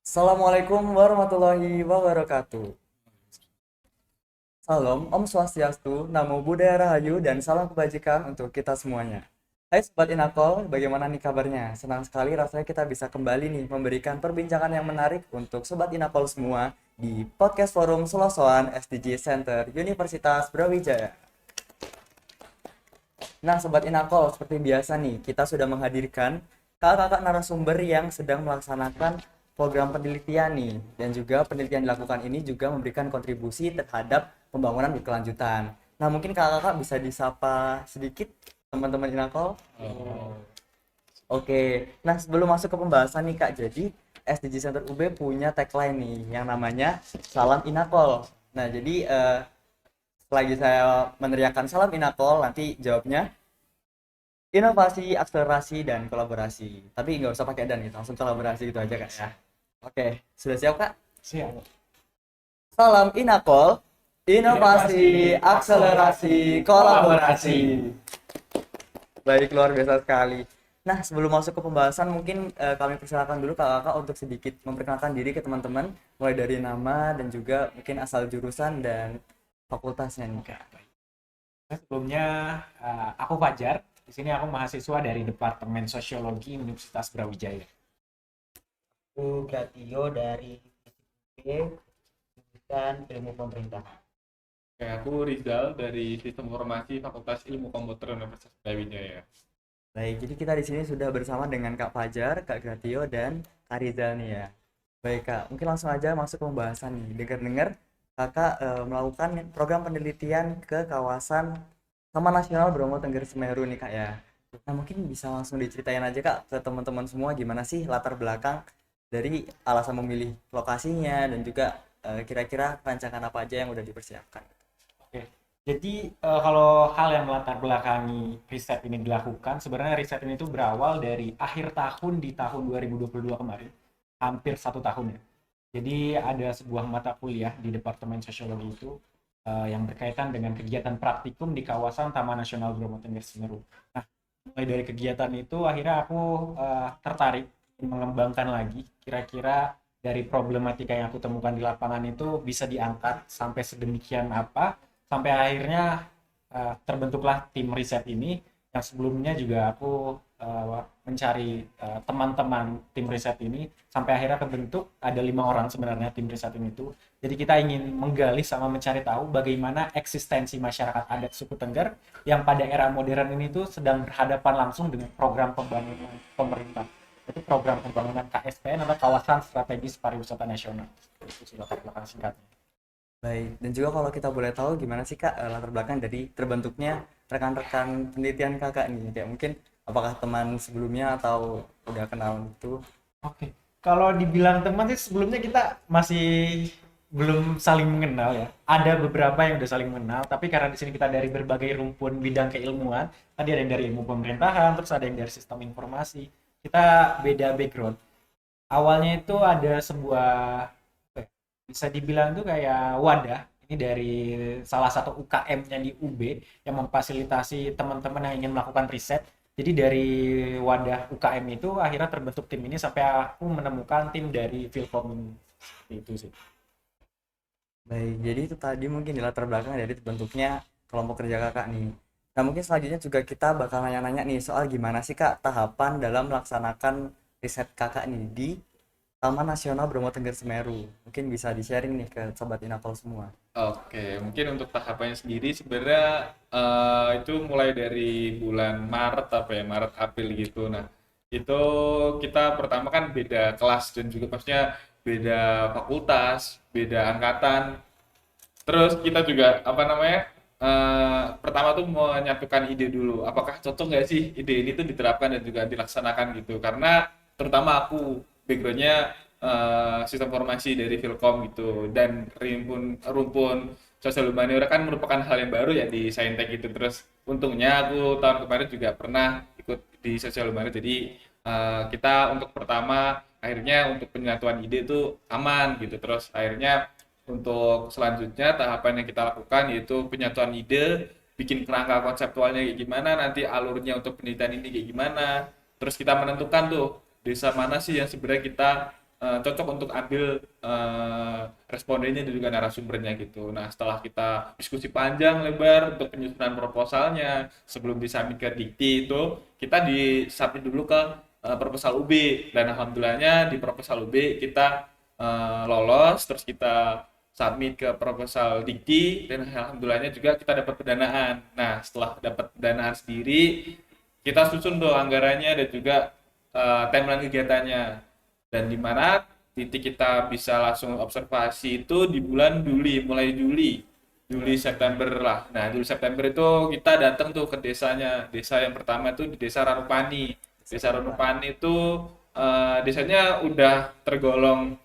Assalamualaikum warahmatullahi wabarakatuh. Salam, Om Swastiastu, Namo Buddhaya Rahayu, dan salam kebajikan untuk kita semuanya. Hai Sobat Inakol, bagaimana nih kabarnya? Senang sekali rasanya kita bisa kembali nih memberikan perbincangan yang menarik untuk Sobat Inakol semua di podcast forum Selosoan SDG Center Universitas Brawijaya. Nah, Sobat Inakol, seperti biasa nih, kita sudah menghadirkan kakak-kakak narasumber yang sedang melaksanakan program penelitian nih. Dan juga penelitian dilakukan ini juga memberikan kontribusi terhadap pembangunan berkelanjutan. Nah, mungkin kakak-kakak bisa disapa sedikit teman-teman Inakol. Oke, nah sebelum masuk ke pembahasan nih Kak, jadi SDG Center UB punya tagline nih yang namanya Salam Inakol. Nah, jadi selagi saya meneriakkan Salam Inakol, nanti jawabnya inovasi, akselerasi, dan kolaborasi. Tapi nggak usah pakai dan gitu, langsung kolaborasi gitu aja Kak ya. Oke, sudah siap Kak? Siap. Salam Inakol, inovasi, akselerasi, kolaborasi. Baik, luar biasa sekali. Nah, sebelum masuk ke pembahasan, mungkin kami persilakan dulu kakak-kakak untuk sedikit memperkenalkan diri ke teman-teman, mulai dari nama dan juga mungkin asal jurusan dan fakultasnya nih Kak. Sebelumnya aku Fajar. Di sini aku mahasiswa dari Departemen Sosiologi Universitas Brawijaya. Aku Gratio dari FISIP, jurusan Ilmu Pemerintahan. Oke, aku Rizal dari Sistem Informasi Fakultas Ilmu Komputer Universitas Brawijaya. Baik, jadi kita di sini sudah bersama dengan Kak Fajar, Kak Gratio, dan Kak Rizal nih ya. Baik Kak, mungkin langsung aja masuk ke pembahasan nih. Dengar-dengar Kakak melakukan program penelitian ke kawasan Taman Nasional Bromo Tengger Semeru nih Kak ya. Nah mungkin bisa langsung diceritain aja Kak ke teman-teman semua gimana sih latar belakang dari alasan memilih lokasinya dan juga kira-kira rancangan apa aja yang udah dipersiapkan. Oke. Jadi kalau hal yang melatar belakangi riset ini dilakukan, sebenarnya riset ini tuh berawal dari akhir tahun di tahun 2022 kemarin, hampir 1 tahun ya. Jadi ada sebuah mata kuliah di Departemen Sosiologi itu yang berkaitan dengan kegiatan praktikum di kawasan Taman Nasional Bromo Tengger Semeru. Nah, mulai dari kegiatan itu akhirnya aku tertarik mengembangkan lagi kira-kira dari problematika yang aku temukan di lapangan itu bisa diangkat sampai sedemikian apa sampai akhirnya terbentuklah tim riset ini yang sebelumnya juga aku mencari teman-teman tim riset ini sampai akhirnya kebentuk ada 5 orang sebenarnya tim riset ini tuh. Jadi kita ingin menggali sama mencari tahu bagaimana eksistensi masyarakat adat suku Tengger yang pada era modern ini tuh sedang berhadapan langsung dengan program pembangunan pemerintah. Itu program pembangunan KSPN atau Kawasan Strategis Pariwisata Nasional. Itu sih latar belakang singkatnya. Baik, dan juga kalau kita boleh tahu gimana sih Kak latar belakang dari terbentuknya rekan-rekan penelitian Kakak nih? Kayak mungkin apakah teman sebelumnya atau udah kenal itu? Oke, kalau dibilang teman sih sebelumnya kita masih belum saling mengenal ya. Ada beberapa yang udah saling mengenal, tapi karena di sini kita dari berbagai rumpun bidang keilmuan, tadi ada yang dari ilmu pemerintahan, terus ada yang dari sistem informasi. Kita beda background. Awalnya itu ada sebuah apa ya, bisa dibilang tuh kayak wadah. Ini dari salah satu UKM-nya di UB yang memfasilitasi teman-teman yang ingin melakukan riset. Jadi dari wadah UKM itu akhirnya terbentuk tim ini sampai aku menemukan tim dari Vilkom ini. Seperti itu sih. Baik, jadi itu tadi mungkin di latar belakang dari terbentuknya kelompok kerja Kakak nih. Nah mungkin selanjutnya juga kita bakal nanya-nanya nih soal gimana sih Kak tahapan dalam melaksanakan riset Kakak nih di Taman Nasional Bromo Tengger Semeru. Mungkin bisa di-sharing nih ke Sobat Inakol semua. Oke, mungkin untuk tahapannya sendiri sebenarnya itu mulai dari bulan Maret apa ya, Maret April gitu. Nah, itu kita pertama kan beda kelas dan juga maksudnya beda fakultas, beda angkatan. Terus kita juga apa namanya? Pertama tuh menyatukan ide dulu. Apakah cocok nggak sih ide ini tuh diterapkan dan juga dilaksanakan gitu? Karena terutama aku backgroundnya sistem informasi dari Filkom gitu dan rumpun rumpun sosial humaniora kan merupakan hal yang baru ya di Saintek gitu. Terus untungnya aku tahun kemarin juga pernah ikut di sosial humaniora. Jadi kita untuk pertama akhirnya untuk penyatuan ide itu aman gitu. Terus akhirnya untuk selanjutnya tahapan yang kita lakukan yaitu penyatuan ide, bikin kerangka konseptualnya kayak gimana, nanti alurnya untuk penelitian ini kayak gimana. Terus kita menentukan tuh desa mana sih yang sebenarnya kita cocok untuk ambil respondennya dan juga narasumbernya gitu. Nah, setelah kita diskusi panjang lebar untuk penyusunan proposalnya sebelum disubmit ke Dikti itu, kita disubmit dulu ke proposal UB, dan alhamdulillahnya di proposal UB kita lolos, terus kita submit ke proposal Dikti, dan alhamdulillahnya juga kita dapat pendanaan. Nah, setelah dapat pendanaan sendiri, kita susun tuh anggarannya dan juga timeline kegiatannya. Dan di mana titik kita bisa langsung observasi itu di bulan Juli, mulai Juli September lah. Nah, Juli September itu kita datang tuh ke desanya. Desa yang pertama itu di Desa Ranupani. Desa Ranupani itu desanya udah tergolong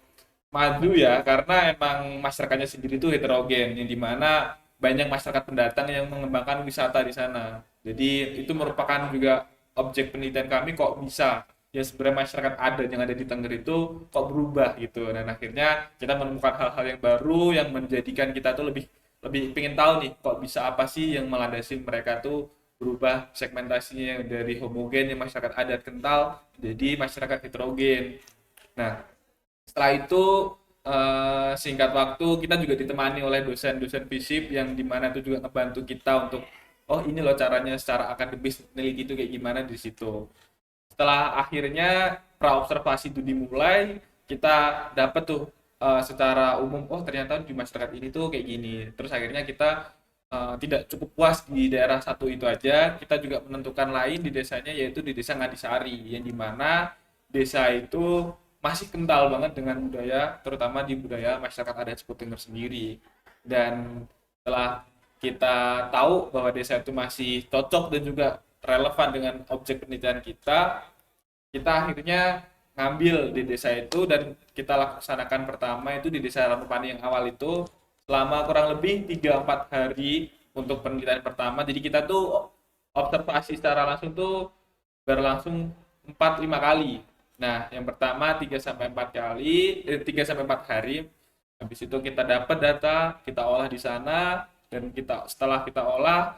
maju ya, karena emang masyarakatnya sendiri itu heterogen, yang dimana banyak masyarakat pendatang yang mengembangkan wisata di sana. Jadi itu merupakan juga objek penelitian kami, kok bisa ya sebenarnya masyarakat adat yang ada di Tengger itu kok berubah gitu. Dan akhirnya kita menemukan hal-hal yang baru yang menjadikan kita tuh lebih lebih pengen tahu nih, kok bisa apa sih yang melandasi mereka tuh berubah segmentasinya yang dari homogen yang masyarakat adat kental jadi masyarakat heterogen. Nah, setelah itu singkat waktu kita juga ditemani oleh dosen-dosen FISIP yang dimana itu juga ngebantu kita untuk oh ini loh caranya secara akademis peneliti itu kayak gimana di situ. Setelah akhirnya praobservasi itu dimulai, kita dapat tuh secara umum oh ternyata di masyarakat ini tuh kayak gini. Terus akhirnya kita tidak cukup puas di daerah satu itu aja, kita juga menentukan lain di desanya, yaitu di Desa Ngadisari, yang dimana desa itu masih kental banget dengan budaya, terutama di budaya masyarakat adat suku Tengger sendiri. Dan setelah kita tahu bahwa desa itu masih cocok dan juga relevan dengan objek penelitian kita akhirnya ngambil di desa itu dan kita laksanakan pertama itu di Desa Ranupani yang awal itu selama kurang lebih 3-4 hari untuk penelitian pertama. Jadi kita tuh observasi secara langsung tuh berlangsung 4-5 kali. Nah, yang pertama 3-4 kali, 3-4 hari. Habis itu kita dapat data, kita olah di sana, dan setelah kita olah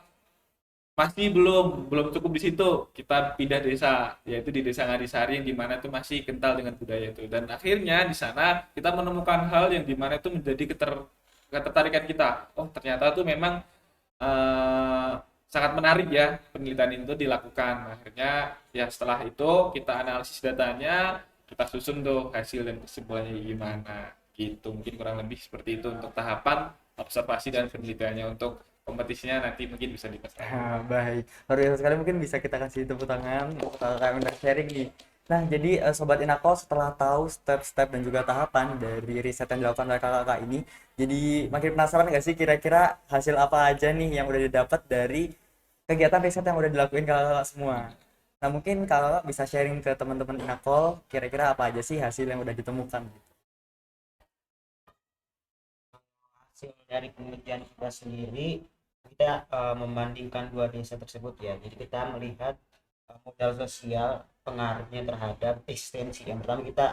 masih belum cukup di situ. Kita pindah desa, yaitu di Desa Ngadisari yang dimana itu masih kental dengan budaya itu. Dan akhirnya di sana kita menemukan hal yang dimana itu menjadi ketertarikan kita. Oh, ternyata tuh memang sangat menarik ya penelitian itu dilakukan. Akhirnya ya setelah itu kita analisis datanya, kita susun tuh hasil dan kesimpulannya gimana gitu. Mungkin kurang lebih seperti itu untuk tahapan observasi dan penelitiannya. Untuk kompetisinya nanti mungkin bisa dipesan. Baik, luar biasa sekali, mungkin bisa kita kasih tepuk tangan untuk kakak yang udah sharing nih. Nah, jadi Sobat Inako setelah tahu step-step dan juga tahapan dari riset yang dilakukan oleh kakak-kakak ini, jadi makin penasaran nggak sih kira-kira hasil apa aja nih yang udah didapat dari kegiatan riset yang udah dilakuin kakak-kakak semua. Nah, mungkin kakak bisa sharing ke teman-teman Inako, kira-kira apa aja sih hasil yang udah ditemukan? Hasil dari penelitian kita sendiri, kita membandingkan dua desa tersebut ya. Jadi kita melihat modal sosial pengaruhnya terhadap eksistensi. Yang pertama kita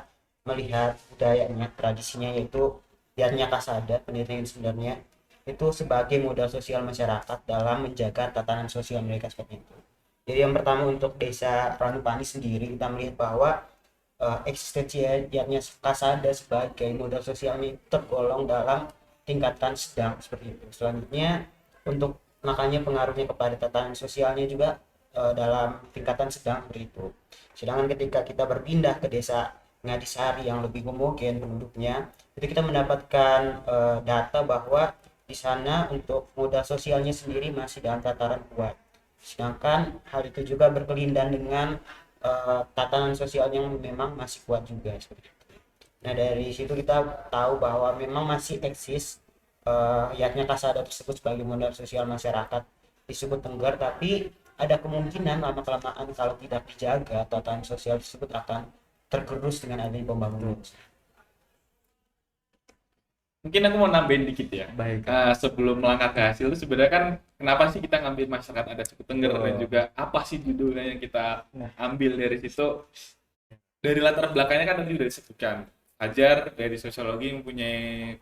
melihat budayanya, tradisinya, yaitu Yatnya Kasada. Penelitian sebenarnya itu sebagai modal sosial masyarakat dalam menjaga tatanan sosial mereka seperti itu. Jadi yang pertama untuk Desa Ranupani sendiri, kita melihat bahwa eksistensi Yatnya Kasada sebagai modal sosialnya tergolong dalam tingkatan sedang seperti itu. Selanjutnya untuk makanya pengaruhnya kepada tatanan sosialnya juga dalam tingkatan sedang seperti itu. Sedangkan ketika kita berpindah ke Desa Ngadisari yang lebih homogen penduduknya, itu kita mendapatkan data bahwa di sana untuk modal sosialnya sendiri masih dalam tataran kuat. Sedangkan hal itu juga berkelindan dengan tatanan sosial yang memang masih kuat juga seperti itu. Nah, dari situ kita tahu bahwa memang masih eksis Yatnya Kasada tersebut sebagai modal sosial masyarakat di suku Tengger, tapi ada kemungkinan lama-kelamaan kalau tidak dijaga tatanan sosial tersebut akan tergerus dengan adanya pembangunan. Mungkin aku mau nambahin dikit ya. Baik. Sebelum melangkah ke hasil itu sebenarnya kan kenapa sih kita ngambil masyarakat adat suku Tengger dan juga apa sih judulnya yang kita ambil dari situ. Dari latar belakangnya kan tadi sudah disebutkan. Fajar dari sosiologi mempunyai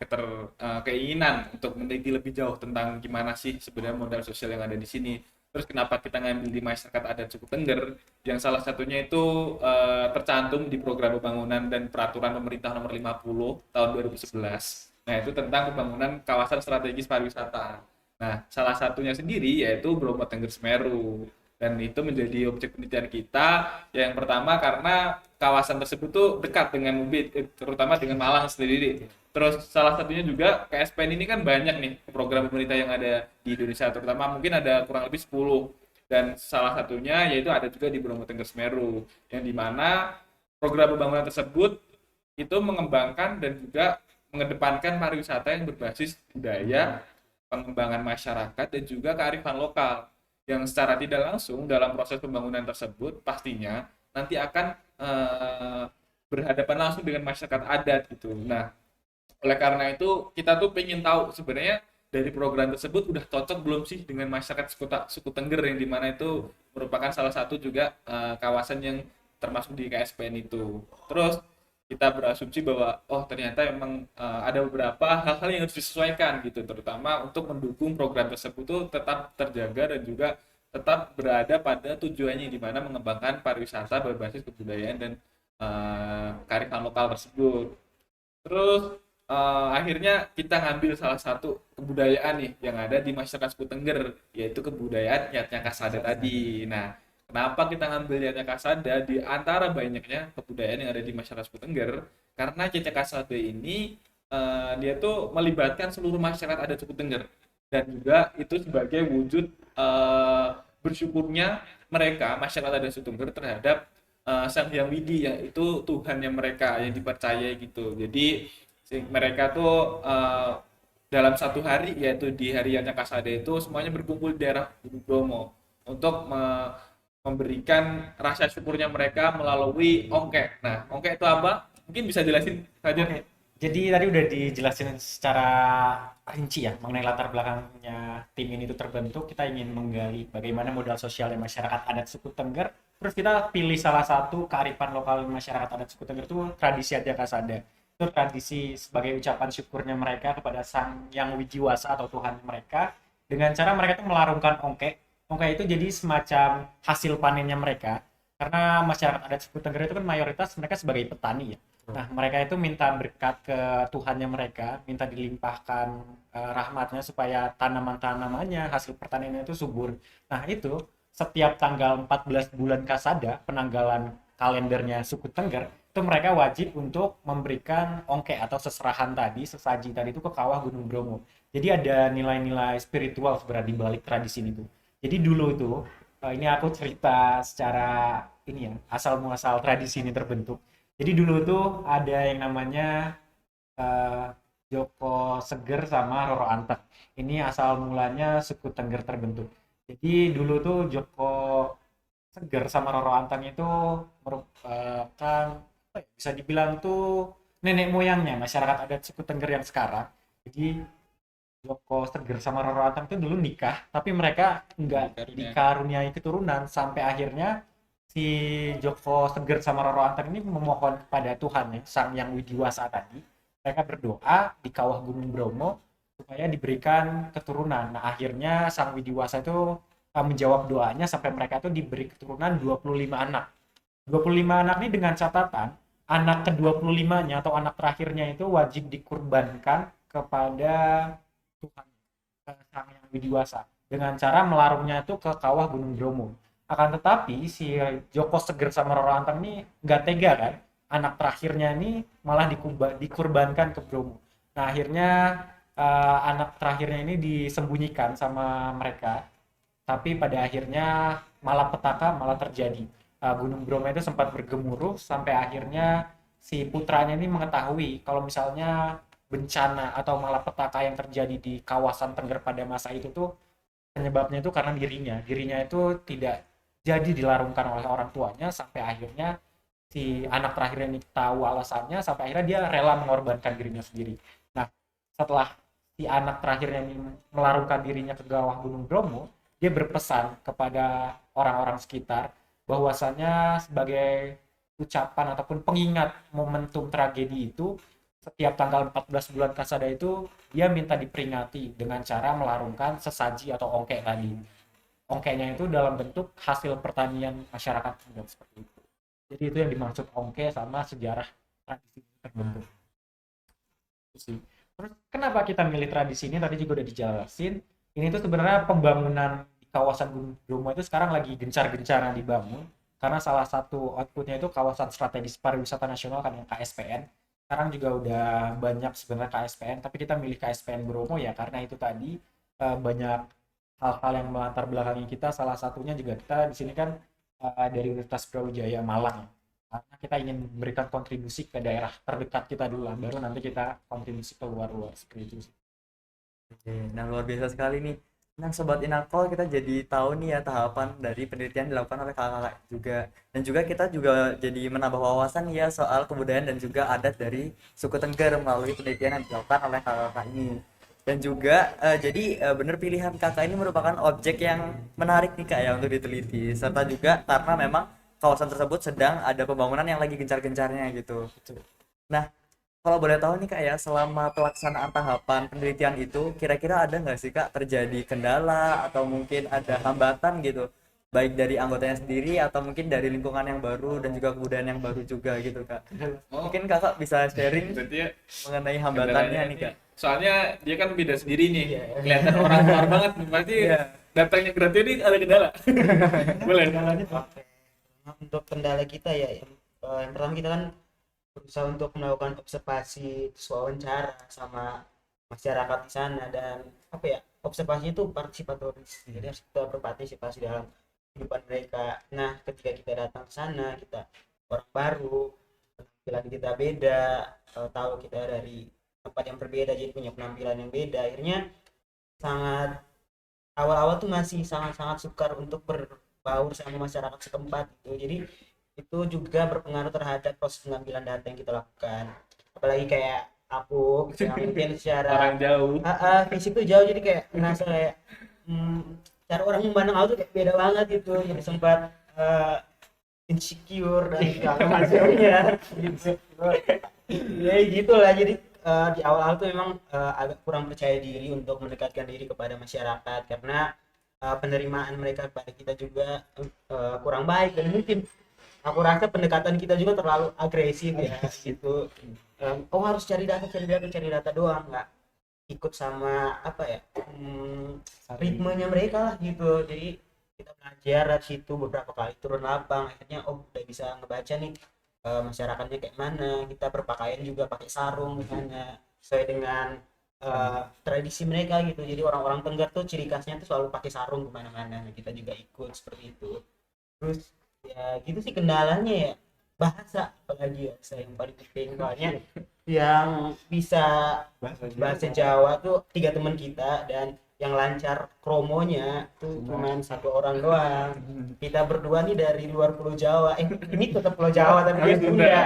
keinginan untuk meneliti lebih jauh tentang gimana sih sebenarnya modal sosial yang ada di sini. Terus kenapa kita ngambil di masyarakat adat suku Tengger? Yang salah satunya itu tercantum di program pembangunan dan peraturan pemerintah nomor 50 tahun 2011. Nah, itu tentang pembangunan kawasan strategis pariwisata. Nah, salah satunya sendiri yaitu Bromo Tengger Semeru. Dan itu menjadi objek penelitian kita yang pertama karena kawasan tersebut tuh dekat dengan UB, terutama dengan Malang sendiri. Terus salah satunya juga KSPN ini kan banyak nih program pemerintah yang ada di Indonesia, terutama mungkin ada kurang lebih 10. Dan salah satunya yaitu ada juga di Bromo Tengger Semeru, yang dimana program pembangunan tersebut itu mengembangkan dan juga mengedepankan pariwisata yang berbasis budaya, pengembangan masyarakat, dan juga kearifan lokal yang secara tidak langsung dalam proses pembangunan tersebut pastinya nanti akan berhadapan langsung dengan masyarakat adat gitu. Nah, oleh karena itu kita tuh pengen tahu sebenarnya dari program tersebut udah cocok belum sih dengan masyarakat suku Tengger, yang dimana itu merupakan salah satu juga kawasan yang termasuk di KSPN itu. Terus kita berasumsi bahwa oh ternyata memang ada beberapa hal-hal yang harus disesuaikan gitu, terutama untuk mendukung program tersebut tuh tetap terjaga dan juga tetap berada pada tujuannya, di mana mengembangkan pariwisata berbasis kebudayaan dan kearifan lokal tersebut. Terus akhirnya kita ngambil salah satu kebudayaan nih yang ada di masyarakat suku Tengger, yaitu kebudayaan Yatnya Kasada tadi. Nah, kenapa kita ngambil Yatnya Kasada di antara banyaknya kebudayaan yang ada di masyarakat suku Tengger? Karena Yatnya Kasada ini dia tuh melibatkan seluruh masyarakat adat suku Tengger, dan juga itu sebagai wujud bersyukurnya mereka masyarakat adat suku Tengger terhadap Sang Hyang Widi, yaitu Tuhannya mereka yang dipercaya gitu. Jadi mereka tuh dalam satu hari, yaitu di hari Yatnya Kasada itu semuanya berkumpul di daerah Gunung Bromo untuk memberikan rasa syukurnya mereka melalui ongkek. Nah, ongkek itu apa? Mungkin bisa jelasin saja. Oke. Jadi tadi udah dijelasin secara rinci ya mengenai latar belakangnya tim ini itu terbentuk. Kita ingin menggali bagaimana modal sosialnya masyarakat adat suku Tengger. Terus kita pilih salah satu kearifan lokal masyarakat adat suku Tengger itu tradisi Yatnya Kasada. Itu tradisi sebagai ucapan syukurnya mereka kepada Sang Yang Widiwasa atau Tuhan mereka, dengan cara mereka itu melarungkan ongkek. Ongkek itu jadi semacam hasil panennya mereka, karena masyarakat adat suku Tengger itu kan mayoritas mereka sebagai petani ya. Nah, mereka itu minta berkat ke Tuhannya mereka, minta dilimpahkan rahmatnya supaya tanaman-tanamannya, hasil pertaniannya itu subur. Nah, itu setiap tanggal 14 bulan Kasada, penanggalan kalendernya suku Tengger, itu mereka wajib untuk memberikan ongkek atau seserahan tadi, sesaji tadi itu ke kawah Gunung Bromo. Jadi ada nilai-nilai spiritual sebenarnya di balik tradisi ini tuh. Jadi dulu itu, ini aku cerita secara ini ya, asal muasal tradisi ini terbentuk. Jadi dulu tuh ada yang namanya Joko Seger sama Roro Anteng. Ini asal mulanya suku Tengger terbentuk. Jadi dulu tuh Joko Seger sama Roro Anteng itu merupakan bisa dibilang tuh nenek moyangnya masyarakat adat suku Tengger yang sekarang. Jadi Joko Seger sama Roro Anteng itu dulu nikah, tapi mereka nggak dikaruniai keturunan, sampai akhirnya si Joko Seger sama Roro Anteng ini memohon kepada Tuhan ya, Sang Yang Widiwasa tadi. Mereka berdoa di kawah Gunung Bromo supaya diberikan keturunan. Nah, akhirnya Sang Widiwasa itu menjawab doanya sampai mereka itu diberi keturunan 25 anak. 25 anak ini dengan catatan anak ke-25-nya atau anak terakhirnya itu wajib dikurbankan kepada Tuhan, Sang Yang Widiwasa, dengan cara melarungnya itu ke kawah Gunung Bromo. Akan tetapi si Joko Seger sama Roro Anteng ini nggak tega kan, anak terakhirnya ini malah dikurbankan ke Bromo. Nah, akhirnya anak terakhirnya ini disembunyikan sama mereka, tapi pada akhirnya malapetaka malah terjadi. Gunung Bromo itu sempat bergemuruh sampai akhirnya si putranya ini mengetahui kalau misalnya bencana atau malapetaka yang terjadi di kawasan Tengger pada masa itu tuh penyebabnya itu karena dirinya itu tidak jadi dilarungkan oleh orang tuanya, sampai akhirnya si anak terakhir ini tahu alasannya, sampai akhirnya dia rela mengorbankan dirinya sendiri. Nah, setelah si anak terakhirnya ini melarungkan dirinya ke kawah Gunung Bromo, dia berpesan kepada orang-orang sekitar bahwasannya sebagai ucapan ataupun pengingat momentum tragedi itu, setiap tanggal 14 bulan Kasada itu dia minta diperingati dengan cara melarungkan sesaji atau ongkek tadi. ongkenya itu dalam bentuk hasil pertanian masyarakat dan seperti itu. Jadi itu yang dimaksud ongke sama sejarah tradisi terbentuk. Itu sih. Terus kenapa kita milih tradisi ini? Tadi juga udah dijelasin. Ini tuh sebenarnya pembangunan di kawasan Gunung Bromo itu sekarang lagi gencar-gencarnya dibangun. Karena salah satu outputnya itu kawasan strategis pariwisata nasional kan yang KSPN. Sekarang juga udah banyak sebenarnya KSPN, tapi kita milih KSPN Bromo ya karena itu tadi banyak hal-hal yang melatar belakangi kita. Salah satunya juga kita di sini kan dari Universitas Brawijaya Malang. Karena kita ingin memberikan kontribusi ke daerah terdekat kita dulu lah, baru nanti kita kontribusi ke luar-luar seperti itu sih. Oke, nah luar biasa sekali nih. Nah, Sobat Inakol, kita jadi tahu nih ya tahapan dari penelitian dilakukan oleh kakak-kakak juga. Dan juga kita juga jadi menambah wawasan ya soal kebudayaan dan juga adat dari suku Tengger melalui penelitian yang dilakukan oleh kakak-kakak ini. Dan juga jadi benar pilihan kakak ini merupakan objek yang menarik nih kak ya untuk diteliti. Serta juga karena memang kawasan tersebut sedang ada pembangunan yang lagi gencar-gencarnya gitu. Nah, kalau boleh tahu nih kak ya, selama pelaksanaan tahapan penelitian itu, kira-kira ada nggak sih kak terjadi kendala atau mungkin ada hambatan gitu, baik dari anggotanya sendiri atau mungkin dari lingkungan yang baru dan juga kebudayaan yang baru juga gitu kak. Oh, Mungkin kakak bisa sharing berarti ya mengenai hambatannya nih kak. soalnya dia kan beda sendiri nih, kelihatan orang luar banget, berarti datangnya Gratio ini ada kendala. Boleh. Oke. Nah, untuk kendala kita ya yang pertama kita kan berusaha untuk melakukan observasi terus wawancara sama masyarakat di sana dan apa ya observasi itu partisipatoris jadi harus kita berpartisipasi dalam kehidupan mereka. Nah ketika kita datang ke sana kita orang baru penampilan kita beda tahu kita dari tempat yang berbeda jadi punya penampilan yang beda akhirnya sangat awal-awal tuh masih sangat-sangat sukar untuk berbaur sama masyarakat setempat gitu. Jadi itu juga berpengaruh terhadap proses pengambilan data yang kita lakukan. Apalagi kayak aku yang mungkin secara Orang jauh. fisik tuh jauh jadi kayak ngerasa kayak cara orang memandang aku tuh kayak beda banget gitu. Jadi sempat insecure dan segala macamnya gitu. Ya gitulah jadi di awal-awal tuh memang agak kurang percaya diri untuk mendekatkan diri kepada masyarakat karena penerimaan mereka kepada kita juga kurang baik dan mungkin aku rasa pendekatan kita juga terlalu agresif ya gitu. Oh harus cari data doang nggak ikut sama apa ya ritmenya mereka lah gitu. Jadi kita belajar dari situ beberapa kali turun lapang akhirnya udah bisa ngebaca nih masyarakatnya kayak mana. Kita berpakaian juga pakai sarung misalnya sesuai dengan tradisi mereka gitu. Jadi orang-orang Tengger tuh ciri khasnya tuh selalu pakai sarung kemana-mana. Kita juga ikut seperti itu. Terus ya gitu sih kendalanya ya bahasa apalagi ya saya yang paling penting soalnya yang bisa bahasa Jawa tuh 3 teman kita dan yang lancar kromonya tuh cuma 1 orang doang. Kita berdua nih dari luar Pulau Jawa ini tetap Pulau Jawa tapi dia Sunda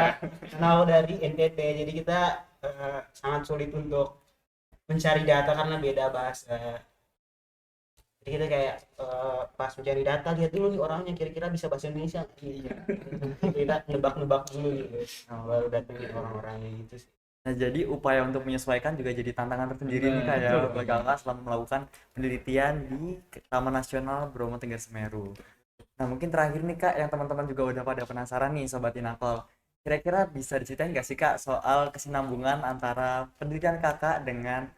kenal dari NTT jadi kita sangat sulit untuk mencari data karena beda bahasa. Jadi kita kayak pas mencari data lihat dulu nih orangnya kira-kira bisa bahasa Indonesia kita nebak-nebak dulu gitu baru datengin orang-orangnya gitu sih. Nah, jadi upaya untuk menyesuaikan juga jadi tantangan tersendiri nih kak ya bagi kakak selama melakukan penelitian di Taman Nasional Bromo Tengger Semeru. Nah, mungkin terakhir nih kak yang teman-teman juga udah pada penasaran nih Sobat Inakol. Kira-kira bisa diceritain nggak sih kak soal kesinambungan antara penelitian kakak dengan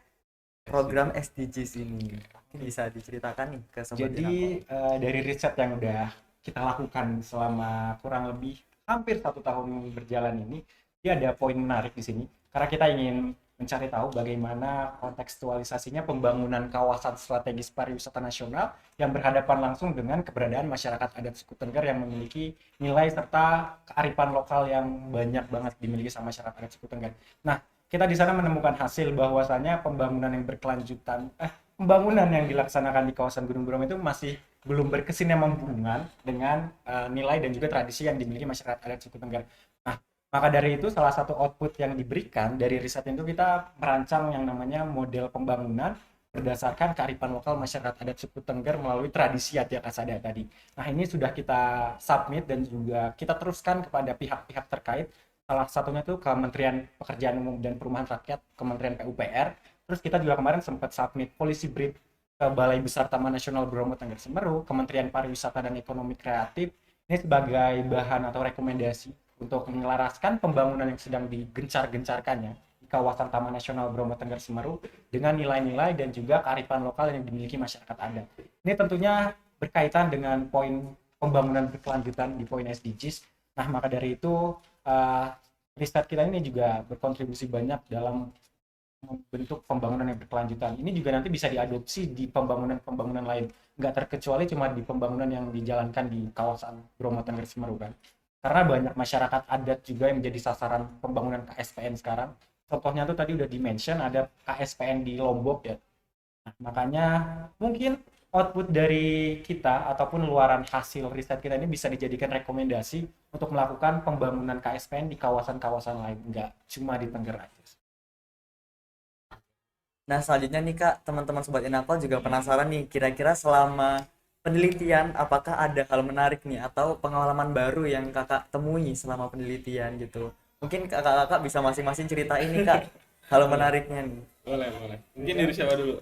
program SDGs ini? Mungkin bisa diceritakan nih ke Sobat Jadi dari riset yang udah kita lakukan selama kurang lebih hampir 1 tahun berjalan ini, dia ada poin menarik di sini. Karena kita ingin mencari tahu bagaimana kontekstualisasinya pembangunan kawasan strategis pariwisata nasional yang berhadapan langsung dengan keberadaan masyarakat adat suku Tengger yang memiliki nilai serta kearifan lokal yang banyak banget dimiliki sama masyarakat adat suku Tengger. Nah, kita di sana menemukan hasil bahwasannya pembangunan yang berkelanjutan, pembangunan yang dilaksanakan di kawasan Gunung Bromo itu masih belum berkesinambungan dengan nilai dan juga tradisi yang dimiliki masyarakat adat suku Tengger. Nah, maka dari itu salah satu output yang diberikan dari riset itu kita merancang yang namanya model pembangunan berdasarkan kearifan lokal masyarakat adat suku Tengger melalui tradisi Atia Kasada tadi. Nah, ini sudah kita submit dan juga kita teruskan kepada pihak-pihak terkait. Salah satunya itu Kementerian Pekerjaan Umum dan Perumahan Rakyat, Kementerian PUPR. Terus kita juga kemarin sempat submit policy brief ke Balai Besar Taman Nasional Bromo Tengger Semeru, Kementerian Pariwisata dan Ekonomi Kreatif ini sebagai bahan atau rekomendasi untuk menyelaraskan pembangunan yang sedang digencar-gencarkannya di kawasan Taman Nasional Bromo Tengger Semeru dengan nilai-nilai dan juga kearifan lokal yang dimiliki masyarakat adat. Ini tentunya berkaitan dengan poin pembangunan berkelanjutan di poin SDGs. Nah, maka dari itu riset kita ini juga berkontribusi banyak dalam membentuk pembangunan yang berkelanjutan. Ini juga nanti bisa diadopsi di pembangunan-pembangunan lain. Nggak terkecuali cuma di pembangunan yang dijalankan di kawasan Bromo Tengger Semeru kan. Karena banyak masyarakat adat juga yang menjadi sasaran pembangunan KSPN sekarang. Contohnya tuh tadi udah di-mention ada KSPN di Lombok ya. Nah, makanya mungkin output dari kita ataupun luaran hasil riset kita ini bisa dijadikan rekomendasi untuk melakukan pembangunan KSPN di kawasan-kawasan lain. Nggak cuma di Tengger aja. Nah, selanjutnya nih Kak, teman-teman Sobat Inapal juga penasaran nih, kira-kira selama penelitian apakah ada hal menarik nih atau pengalaman baru yang Kakak temui selama penelitian gitu. Mungkin Kakak-kakak bisa masing-masing cerita ini Kak, hal menariknya nih. Boleh. Mungkin dari siapa dulu?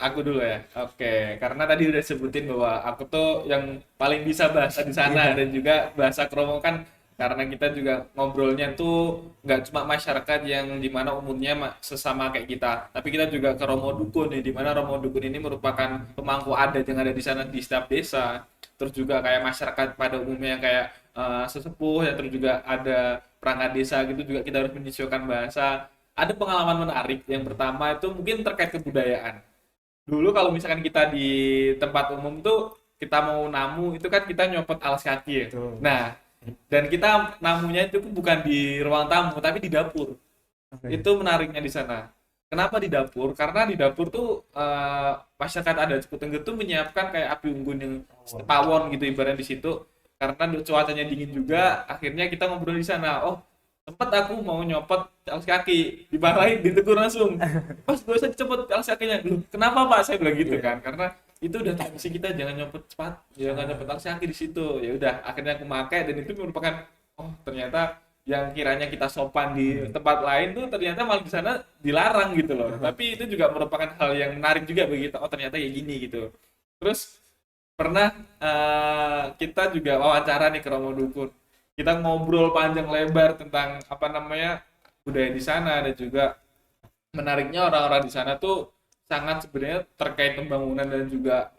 Aku dulu ya. Oke, karena tadi udah sebutin bahwa aku tuh yang paling bisa bahasa di sana dan juga bahasa Kromo kan karena kita juga ngobrolnya tuh nggak cuma masyarakat yang dimana umumnya sesama kayak kita, tapi kita juga ke Romo Dukun nih, dimana Romo Dukun ini merupakan pemangku adat yang ada di sana di setiap desa. Terus juga kayak masyarakat pada umumnya kayak sesepuh ya, terus juga ada perangkat desa gitu juga kita harus menyesuaikan bahasa. Ada pengalaman menarik. Yang pertama itu mungkin terkait kebudayaan. Dulu kalau misalkan kita di tempat umum tuh kita mau namu itu kan kita nyopot alas kaki ya. Betul. Nah, dan kita namunya itu bukan di ruang tamu tapi di dapur. Itu menariknya di sana. Kenapa di dapur? Karena di dapur tuh masyarakat adat suku Tengger tuh menyiapkan kayak api unggun yang pawon gitu ibaratnya di situ. Karena cuacanya dingin juga, akhirnya kita ngobrol di sana. Oh, tempat aku mau nyopot alas kaki, dimarahin, ditegur langsung. Pas gue usah cepet alas kakinya. Loh, kenapa Pak? Saya bilang gitu kan. Karena itu udah tradisi kita, jangan nyopot cepat, jangan nyopot alas kaki di situ. Ya udah, akhirnya aku pakai dan itu merupakan ternyata yang kiranya kita sopan di tempat lain tuh ternyata malah di sana dilarang gitu loh. Tapi itu juga merupakan hal yang menarik juga bagi kita. Oh, ternyata ya gini gitu. Terus pernah kita juga wawancara nih ke Romo Dukun. Kita ngobrol panjang lebar tentang apa namanya budaya di sana dan juga menariknya orang-orang di sana tuh sangat sebenarnya terkait pembangunan dan juga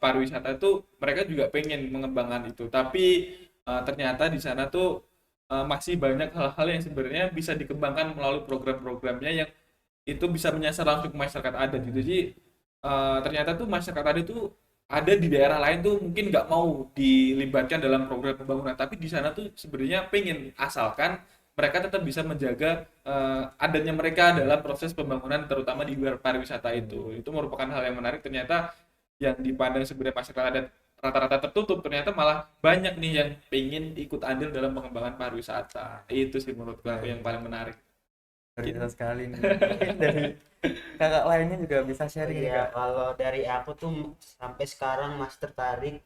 pariwisata itu mereka juga pengen mengembangkan itu. Tapi ternyata di sana tuh masih banyak hal-hal yang sebenarnya bisa dikembangkan melalui program-programnya yang itu bisa menyasar langsung ke masyarakat adat gitu. Jadi ternyata tuh masyarakat adat tuh ada di daerah lain tuh mungkin nggak mau dilibatkan dalam program pembangunan, tapi di sana tuh sebenarnya pengen, asalkan mereka tetap bisa menjaga adatnya mereka dalam proses pembangunan terutama di pariwisata itu. Itu merupakan hal yang menarik. Ternyata yang dipandang sebenarnya masyarakat adat rata-rata tertutup, ternyata malah banyak nih yang pengen ikut andil dalam pengembangan pariwisata. Itu sih menurut aku yang paling menarik. Luar sekali nih. Mungkin dari kakak lainnya juga bisa sharing nih Iya, Kak. kalau dari aku tuh sampai sekarang masih tertarik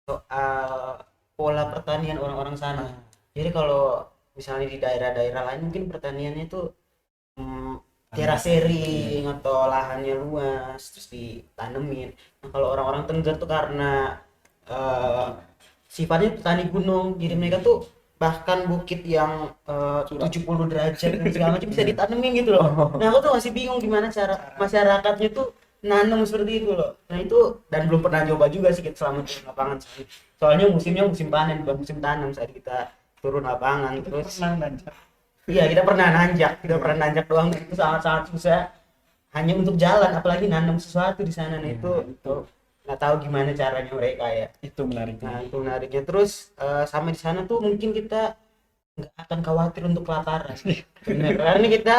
soal pola pertanian orang-orang sana. Jadi kalau misalnya di daerah-daerah lain mungkin pertaniannya tuh terasering atau lahannya luas terus ditanemin. Nah, kalau orang-orang Tengger tuh karena sifatnya petani gunung, jadi mereka tuh bahkan bukit yang 70 derajat dan segala macam bisa ditanemin gitu loh. Nah, aku tuh masih bingung gimana cara masyarakatnya tuh nanam seperti itu loh. Nah, itu dan belum pernah coba juga sih kita selama turun lapangan. Soalnya musimnya musim panen bukan musim tanam saat kita turun lapangan. Terus iya, kita pernah nanjak doang, itu sangat-sangat susah hanya untuk jalan, apalagi nanam sesuatu di sana. Nah, itu nggak tahu gimana caranya mereka ya. Itu menariknya. Nah, itu menariknya. Terus sampai di sana tuh mungkin kita nggak akan khawatir untuk kelaparan. Bener, karena kita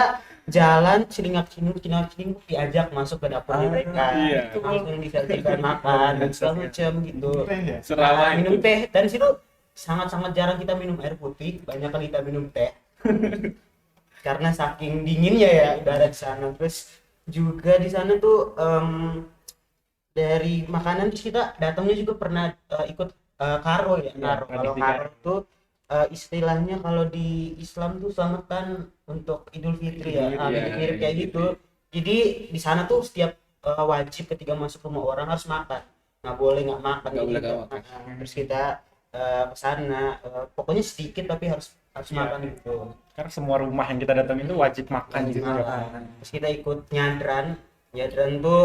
jalan selingkuh diajak masuk ke dapur mereka. Iya. Itu langsung disajikan makan dan segala macam gitu. Seramah Minum itu. teh dari situ sangat-sangat jarang kita minum air putih, banyak kali kita minum teh. Karena saking dinginnya ya udara di sana. Terus juga di sana tuh dari makanan kita datangnya juga pernah ikut karo ya. Karo. Kalau karo tuh istilahnya kalau di Islam tuh selamatan untuk Idul Fitri ya. Iya, Mirip kayak iya. gitu. Jadi di sana tuh setiap wajib ketika masuk rumah orang harus makan, nggak boleh nggak makan. Nggak Jadi boleh nggak kita- makan. terus kita ke sana, pokoknya sedikit tapi harus Iya. makan gitu. Karena semua rumah yang kita datang itu wajib makan Wajib gitu ya. makan. Terus kita ikut nyadran. Nyadran tuh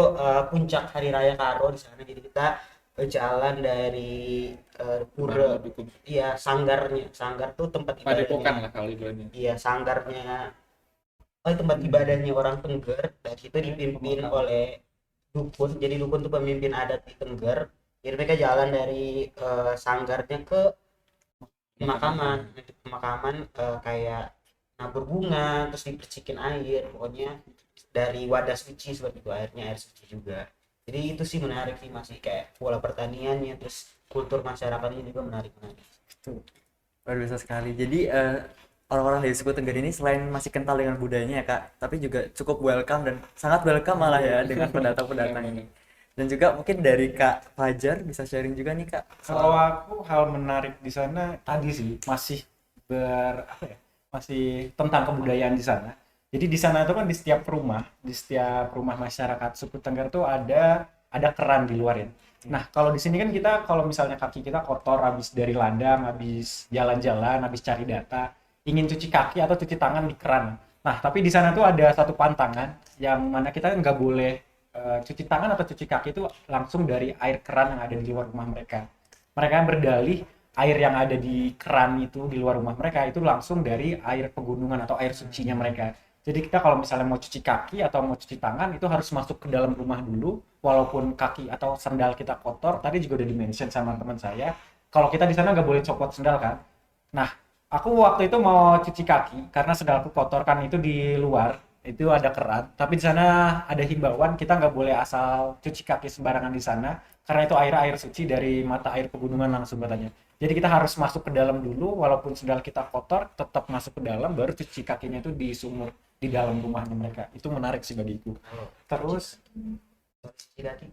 puncak hari raya Karo di sana. Jadi kita jalan dari pura, Dukun. iya sanggarnya. Sanggar tuh tempat Padepokan ibadahnya. lah kalau ibaratnya. Iya, sanggarnya. Tempat ibadahnya orang Tengger. Dan itu dipimpin oleh dukun. Jadi dukun tuh pemimpin adat di Tengger. Jadi mereka jalan dari sanggarnya ke pemakaman. Nah, di pemakaman kayak nabur bunga, terus dipercikin air, pokoknya dari wadah suci seperti itu, airnya air suci juga. Jadi itu sih menarik sih, masih kayak pola pertaniannya, terus kultur masyarakatnya juga menarik. Luar biasa sekali. Jadi orang-orang dari suku Tengger ini selain masih kental dengan budayanya ya Kak, tapi juga cukup welcome dan sangat welcome malah ya dengan pendatang-pendatang ini. Dan juga mungkin dari Kak Fajar bisa sharing juga nih Kak. Kalau aku hal menarik di sana tadi sih masih masih tentang kebudayaan di sana. Jadi di sana itu kan di setiap rumah masyarakat suku Tengger tuh ada keran di luar ya. Nah, kalau di sini kan kita kalau misalnya kaki kita kotor habis dari ladang, habis jalan-jalan, habis cari data, ingin cuci kaki atau cuci tangan di keran. Nah, tapi di sana tuh ada satu pantangan yang mana kita nggak boleh cuci tangan atau cuci kaki itu langsung dari air keran yang ada di luar rumah mereka. Mereka berdalih air yang ada di keran itu di luar rumah mereka itu langsung dari air pegunungan atau air sucinya mereka. Jadi kita kalau misalnya mau cuci kaki atau mau cuci tangan itu harus masuk ke dalam rumah dulu, walaupun kaki atau sandal kita kotor. Tadi juga udah di-mention sama teman saya, kalau kita di sana nggak boleh copot sandal kan. Nah, aku waktu itu mau cuci kaki karena sandalku kotor kan itu di luar. Itu ada keran, tapi di sana ada himbauan kita nggak boleh asal cuci kaki sembarangan di sana karena itu air suci dari mata air pegunungan langsung katanya. Jadi kita harus masuk ke dalam dulu, walaupun sandal kita kotor tetap masuk ke dalam, baru cuci kakinya itu di sumur di dalam rumahnya mereka. Itu menarik sih bagiku. Terus Jadi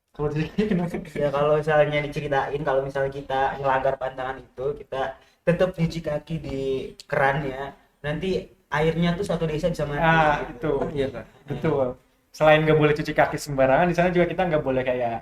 kalau di sini kenapa? ya kalau misalnya diceritain, kalau misalnya kita ngelanggar pantangan itu, kita tetap cuci kaki di keran ya, nanti airnya tuh satu desa bisa mati. Itu Iya Kak. betul. Selain nggak boleh cuci kaki sembarangan, di sana juga kita nggak boleh kayak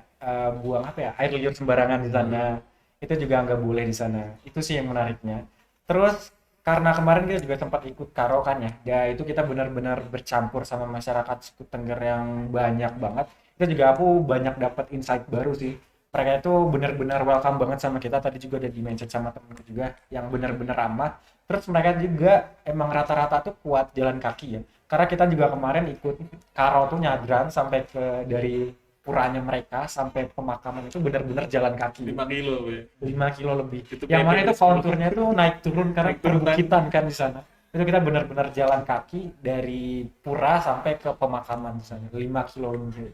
buang air liur sembarangan di sana. Itu juga nggak boleh di sana. Itu sih yang menariknya. Terus karena kemarin kita juga sempat ikut karo kan ya itu kita benar-benar bercampur sama masyarakat suku Tengger yang banyak banget. Itu juga aku banyak dapat insight baru sih. Mereka itu benar-benar welcome banget sama kita. Tadi juga udah di-mention sama temenku juga yang benar-benar ramah. Terus mereka juga emang rata-rata tuh kuat jalan kaki ya. Karena kita juga kemarin ikut karo tuh nyadran sampai ke dari puranya mereka sampai pemakaman itu benar-benar jalan kaki 5 kilo ya. 5 kilo lebih. Itu Yang mana pede itu sih. konturnya tuh naik turun karena Naik turun, perbukitan kan di sana. Itu kita benar-benar jalan kaki dari pura sampai ke pemakaman di sana 5 kilo lebih.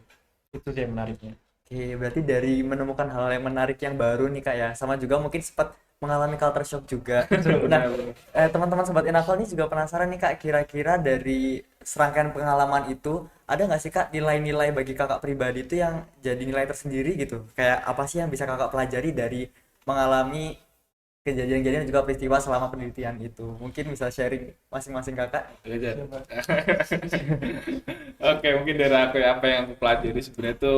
Itu sih yang menariknya. Oke, berarti dari menemukan hal yang menarik yang baru nih Kak ya, sama juga mungkin sempat mengalami culture shock juga. Nah, teman-teman sobat Inafal ini juga penasaran nih Kak, kira-kira dari serangkaian pengalaman itu ada nggak sih Kak nilai-nilai bagi Kakak pribadi itu yang jadi nilai tersendiri gitu? Kayak apa sih yang bisa Kakak pelajari dari mengalami kejadian-kejadian dan juga peristiwa selama penelitian itu? Mungkin bisa sharing masing-masing Kakak. Belajar. Oke, mungkin dari aku ya, apa yang aku pelajari sebenarnya itu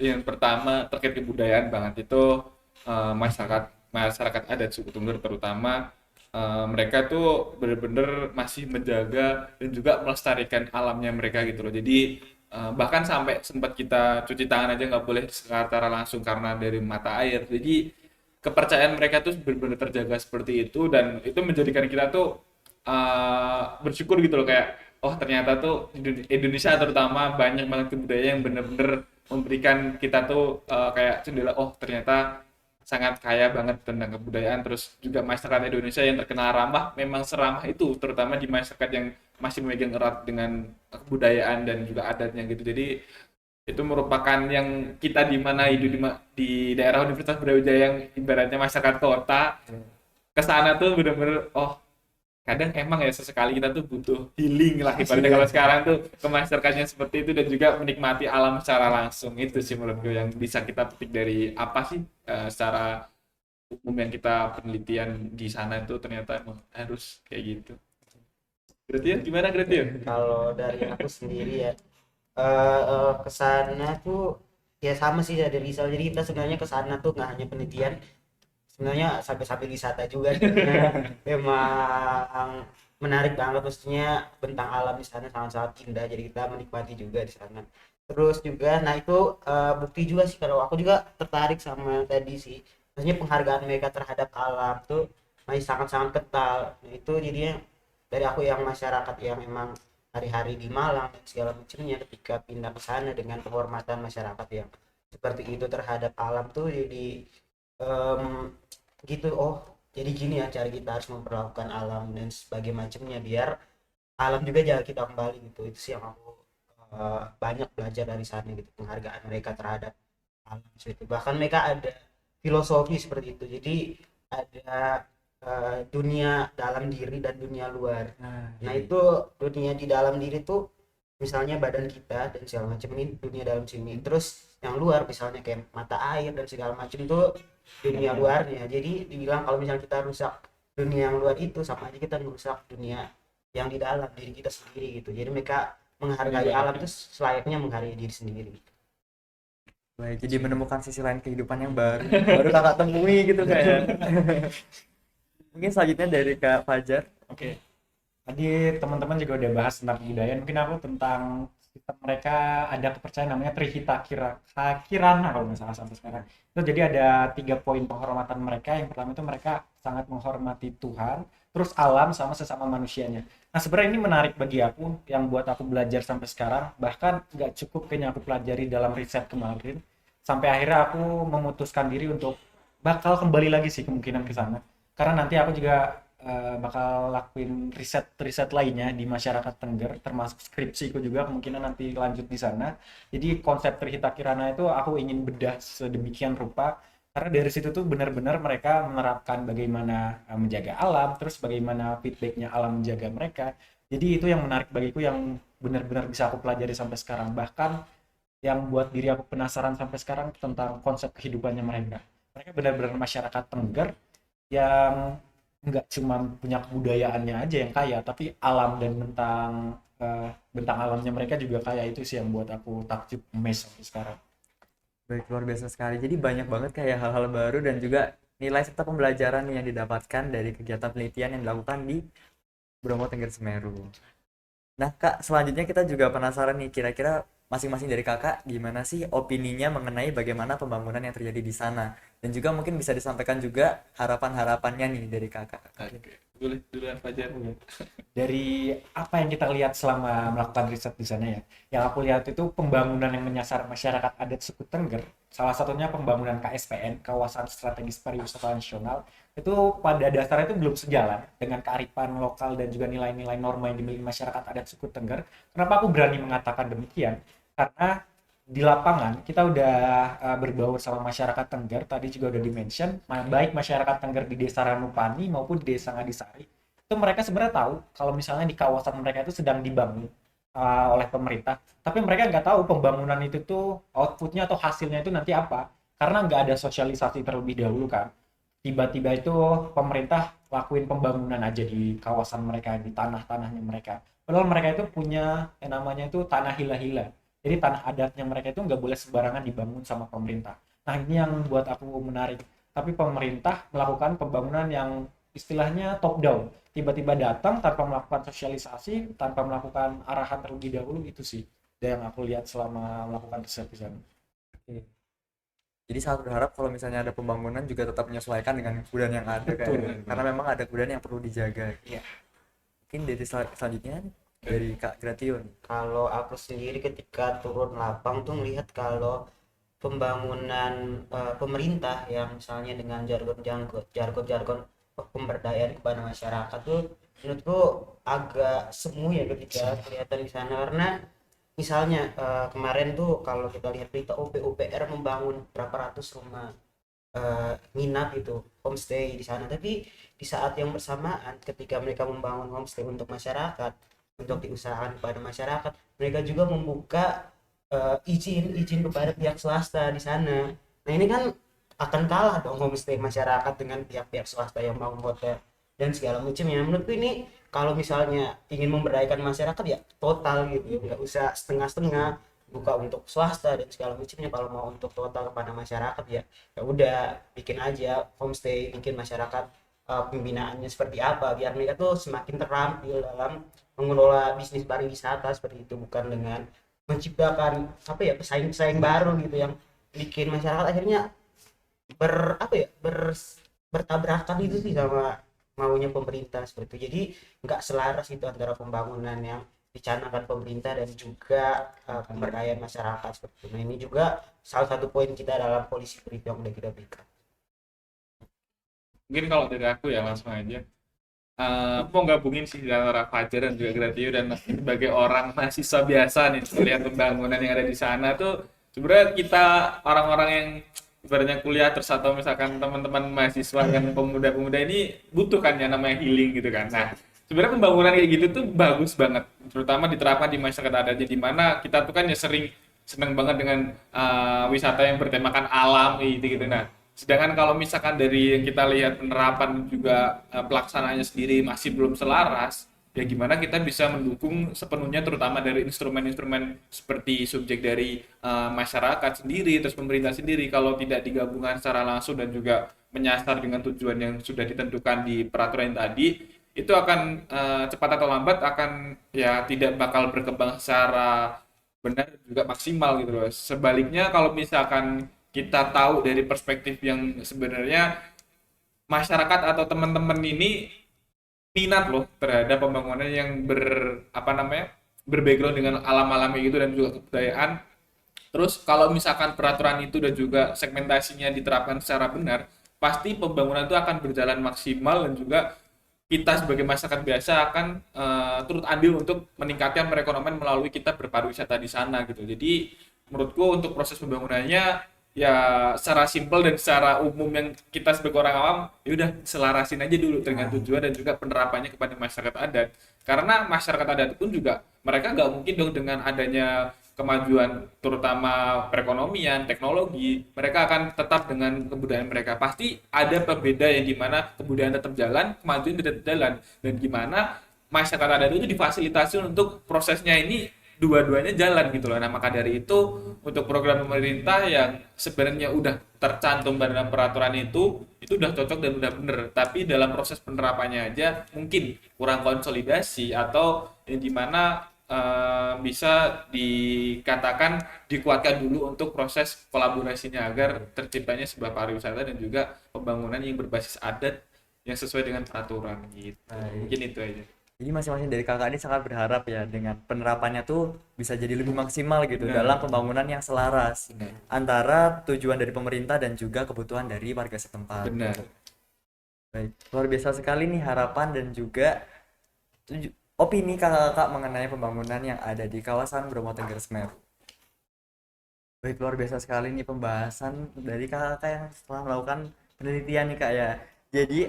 yang pertama terkait kebudayaan banget itu masyarakat adat suku Tengger terutama mereka tuh benar-benar masih menjaga dan juga melestarikan alamnya mereka gitu loh. Jadi bahkan sampai sempat kita cuci tangan aja nggak boleh secara langsung karena dari mata air. Jadi kepercayaan mereka tuh benar-benar terjaga seperti itu dan itu menjadikan kita tuh bersyukur gitu loh kayak oh ternyata tuh Indonesia terutama banyak banget kebudayaan yang benar-benar memberikan kita tuh kayak jendela oh ternyata sangat kaya banget tentang kebudayaan. Terus juga masyarakat Indonesia yang terkenal ramah memang seramah itu terutama di masyarakat yang masih memegang erat dengan kebudayaan dan juga adatnya gitu. Jadi itu merupakan yang kita di mana hidup di daerah Universitas Brawijaya yang ibaratnya masyarakat kota ke sana tuh benar-benar oh kadang emang ya sesekali kita tuh butuh healing lah ibaratnya kalau sekarang tuh ke masyarakatnya seperti itu dan juga menikmati alam secara langsung. Itu sih menurutku yang bisa kita petik dari apa sih secara umum yang kita penelitian di sana itu ternyata emang harus kayak gitu. Gratian gimana Gratian? Kalau dari aku sendiri ya, ke sana tuh ya sama sih dari Rizal. Jadi kita sebenarnya ke sana tuh nggak hanya penelitian, sebenarnya sampai wisata juga sebenarnya. Memang menarik banget, maksudnya bentang alam di sana sangat-sangat indah, jadi kita menikmati juga di sana. Terus juga nah itu bukti juga sih kalau aku juga tertarik sama tadi sih, maksudnya penghargaan mereka terhadap alam tuh masih sangat-sangat kental. Nah itu jadinya dari aku yang masyarakat yang emang hari-hari di Malang dan segala macamnya, ketika pindah ke sana dengan penghormatan masyarakat yang seperti itu terhadap alam tuh jadi em, gitu. Oh jadi gini ya cara kita harus memperlakukan alam dan sebagai macamnya biar alam juga jaga kita kembali gitu. Itu sih yang aku banyak belajar dari sana gitu, penghargaan mereka terhadap alam seperti itu. Bahkan mereka ada filosofi seperti itu, jadi ada dunia dalam diri dan dunia luar. Nah itu dunia di dalam diri tuh misalnya badan kita dan segala macam, ini dunia dalam sini. Terus yang luar misalnya kayak mata air dan segala macam itu dunia luarnya. Jadi dibilang kalau misalnya kita rusak dunia yang luar itu sama aja kita merusak dunia yang di dalam diri kita sendiri gitu. Jadi mereka menghargai alam itu selayaknya menghargai diri sendiri. Baik, jadi menemukan sisi lain kehidupan yang baru kakak temui gitu kayak. Mungkin selanjutnya dari Kak Fajar. Oke. Tadi teman-teman juga udah bahas tentang kebudayaan, mungkin aku tentang sistem mereka ada kepercayaan namanya Trihita Kirana kalau nggak salah sampai sekarang. Itu jadi ada 3 poin penghormatan mereka. Yang pertama itu mereka sangat menghormati Tuhan, terus alam sama sesama manusianya. Nah sebenarnya ini menarik bagi aku, yang buat aku belajar sampai sekarang, bahkan nggak cukup kayaknya aku pelajari dalam riset kemarin, sampai akhirnya aku memutuskan diri untuk bakal kembali lagi sih kemungkinan ke sana. Karena nanti aku juga bakal lakuin riset lainnya di masyarakat Tengger, termasuk skripsiku juga kemungkinan nanti lanjut di sana. Jadi konsep Trihita Kirana itu aku ingin bedah sedemikian rupa, karena dari situ tuh benar-benar mereka menerapkan bagaimana menjaga alam, terus bagaimana feedbacknya alam menjaga mereka. Jadi itu yang menarik bagiku, yang benar-benar bisa aku pelajari sampai sekarang. Bahkan yang buat diri aku penasaran sampai sekarang tentang konsep kehidupannya mereka. Mereka benar-benar masyarakat Tengger yang nggak cuma punya kebudayaannya aja yang kaya, tapi alam dan bentang alamnya mereka juga kaya. Itu sih yang buat aku takjub amazed sampai sekarang. Baik, luar biasa sekali. Jadi banyak banget kayak hal-hal baru dan juga nilai serta pembelajaran nih yang didapatkan dari kegiatan penelitian yang dilakukan di Bromo Tengger Semeru. Nah, Kak, selanjutnya kita juga penasaran nih, kira-kira masing-masing dari Kakak gimana sih opininya mengenai bagaimana pembangunan yang terjadi di sana? Dan juga mungkin bisa disampaikan juga harapan-harapannya nih dari Kakak. Oke, boleh duluan Fajar. Dari apa yang kita lihat selama melakukan riset di sana ya, yang aku lihat itu pembangunan yang menyasar masyarakat adat suku Tengger, salah satunya pembangunan KSPN, Kawasan Strategis Pariwisata Nasional, itu pada dasarnya itu belum sejalan dengan kearifan lokal dan juga nilai-nilai norma yang dimiliki masyarakat adat suku Tengger. Kenapa aku berani mengatakan demikian? Karena di lapangan kita udah berbaur sama masyarakat Tengger, tadi juga udah dimention, baik masyarakat Tengger di Desa Ranupani maupun di Desa Ngadisari, itu mereka sebenarnya tahu kalau misalnya di kawasan mereka itu sedang dibangun oleh pemerintah, tapi mereka nggak tahu pembangunan itu tuh outputnya atau hasilnya itu nanti apa, karena nggak ada sosialisasi terlebih dahulu kan. Tiba-tiba itu pemerintah lakuin pembangunan aja di kawasan mereka, di tanah-tanahnya mereka. Padahal mereka itu punya yang namanya itu tanah hila-hila. Jadi tanah adatnya mereka itu nggak boleh sembarangan dibangun sama pemerintah. Nah ini yang buat aku menarik. Tapi pemerintah melakukan pembangunan yang istilahnya top down. Tiba-tiba datang tanpa melakukan sosialisasi, tanpa melakukan arahan terlebih dahulu, itu sih yang aku lihat selama melakukan riset di sana. Oke. Jadi sangat berharap kalau misalnya ada pembangunan juga tetap menyesuaikan dengan kebudayaan yang ada Betul. kayak. Karena memang ada kebudayaan yang perlu dijaga. Iya. Mungkin dari selanjutnya dari Kak Gration. Kalau aku sendiri ketika turun lapang tuh melihat kalau pembangunan pemerintah yang misalnya dengan jargon pemberdayaan kepada masyarakat tuh menurutku agak semu ya ketika kelihatan di sana. Karena misalnya kemarin tuh kalau kita lihat berita UPR membangun berapa ratus rumah nginap itu homestay di sana, tapi di saat yang bersamaan ketika mereka membangun homestay untuk masyarakat, untuk diusahakan kepada masyarakat, mereka juga membuka izin kepada pihak swasta di sana. Nah ini kan akan kalah dong homestay masyarakat dengan pihak-pihak swasta yang bangun hotel. dan segala macamnya. Menurutku ini kalau misalnya ingin memberdayakan masyarakat ya total gitu, nggak usah setengah-setengah, buka untuk swasta dan segala macamnya. Kalau mau untuk total kepada masyarakat ya ya udah bikin aja homestay, bikin masyarakat pembinaannya seperti apa biar mereka tuh semakin terampil dalam mengelola bisnis pariwisata seperti itu, bukan dengan menciptakan apa ya pesaing-pesaing baru gitu yang bikin masyarakat akhirnya bertabrakan itu sih sama maunya pemerintah seperti itu. Jadi nggak selaras itu antara pembangunan yang dicanangkan pemerintah dan juga pemberdayaan masyarakat seperti itu. Nah ini juga salah satu poin kita dalam polisi brief yang udah kita berikan. Mungkin kalau dari aku ya langsung aja. Mau gabungin sih antara Fajar dan juga Gratio, dan sebagai orang mahasiswa biasa nih melihat pembangunan yang ada di sana tuh sebenarnya kita orang-orang yang ibaratnya kuliah terus atau misalkan teman-teman mahasiswa yang pemuda-pemuda ini butuh kan ya namanya healing gitu kan. Nah, sebenarnya pembangunan kayak gitu tuh bagus banget, terutama diterapkan di masyarakat adat, di mana kita tuh kan ya sering seneng banget dengan wisata yang bertemakan alam gitu gitu. Nah, sedangkan kalau misalkan dari yang kita lihat penerapan juga pelaksanaannya sendiri masih belum selaras, ya gimana kita bisa mendukung sepenuhnya terutama dari instrumen-instrumen seperti subjek dari masyarakat sendiri, terus pemerintah sendiri, kalau tidak digabungkan secara langsung dan juga menyasar dengan tujuan yang sudah ditentukan di peraturan tadi, itu akan cepat atau lambat akan ya tidak bakal berkembang secara benar juga maksimal gitu loh. Sebaliknya kalau misalkan kita tahu dari perspektif yang sebenarnya masyarakat atau teman-teman ini minat loh terhadap pembangunan yang apa namanya berbackground dengan alam-alam gitu dan juga kebudayaan. Terus kalau misalkan peraturan itu dan juga segmentasinya diterapkan secara benar, pasti pembangunan itu akan berjalan maksimal dan juga kita sebagai masyarakat biasa akan turut andil untuk meningkatkan perekonomian melalui kita berpariwisata di sana gitu. Jadi menurutku untuk proses pembangunannya ya secara simpel dan secara umum yang kita sebagai orang awam ya udah selarasin aja dulu dengan tujuan dan juga penerapannya kepada masyarakat adat, karena masyarakat adat pun juga mereka nggak mungkin dong dengan adanya kemajuan terutama perekonomian teknologi mereka akan tetap dengan kebudayaan mereka. Pasti ada pembeda yang dimana kebudayaan tetap jalan, kemajuan tidak jalan, dan gimana masyarakat adat itu difasilitasi untuk prosesnya ini dua-duanya jalan gitu loh. Nah maka dari itu untuk program pemerintah yang sebenarnya udah tercantum dalam peraturan itu udah cocok dan udah bener, tapi dalam proses penerapannya aja mungkin kurang konsolidasi atau yang dimana bisa dikatakan dikuatkan dulu untuk proses kolaborasinya agar terciptanya sebuah pariwisata dan juga pembangunan yang berbasis adat yang sesuai dengan peraturan gitu. Mungkin itu aja. Jadi masing-masing dari kakak ini sangat berharap ya dengan penerapannya tuh bisa jadi lebih maksimal gitu dalam pembangunan yang selaras antara tujuan dari pemerintah dan juga kebutuhan dari warga setempat. Benar. Baik, luar biasa sekali nih harapan dan juga opini kakak-kakak mengenai pembangunan yang ada di kawasan Bromo Tengger Semeru. Baik, luar biasa sekali nih pembahasan dari kakak-kakak yang setelah melakukan penelitian nih kak ya. Jadi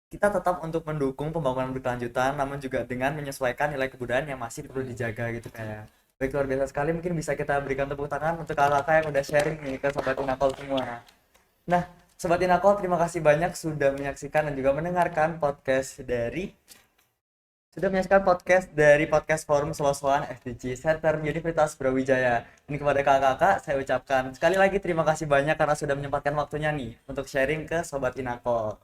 kita tetap untuk mendukung pembangunan berkelanjutan namun juga dengan menyesuaikan nilai kebudayaan yang masih perlu dijaga gitu kayak. Baik, luar biasa sekali, mungkin bisa kita berikan tepuk tangan untuk kakak-kakak yang udah sharing nih ke Sobat Inakol semua. Nah, Sobat Inakol terima kasih banyak sudah menyaksikan dan juga mendengarkan podcast dari podcast Forum Selosoan SDG Center Universitas Brawijaya. Ini kepada kakak-kakak saya ucapkan sekali lagi terima kasih banyak karena sudah menyempatkan waktunya nih untuk sharing ke Sobat Inakol.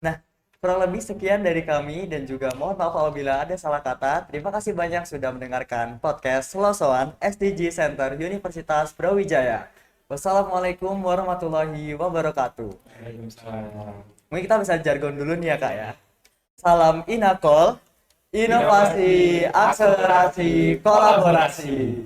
Nah, kurang lebih sekian dari kami dan juga mohon maaf apabila ada salah kata. Terima kasih banyak sudah mendengarkan podcast Selosoan SDG Center Universitas Brawijaya. Wassalamualaikum warahmatullahi wabarakatuh. Waalaikumsalam. Mungkin kita bisa jargon dulu nih ya kak ya. Salam Inakol, inovasi, akselerasi, kolaborasi.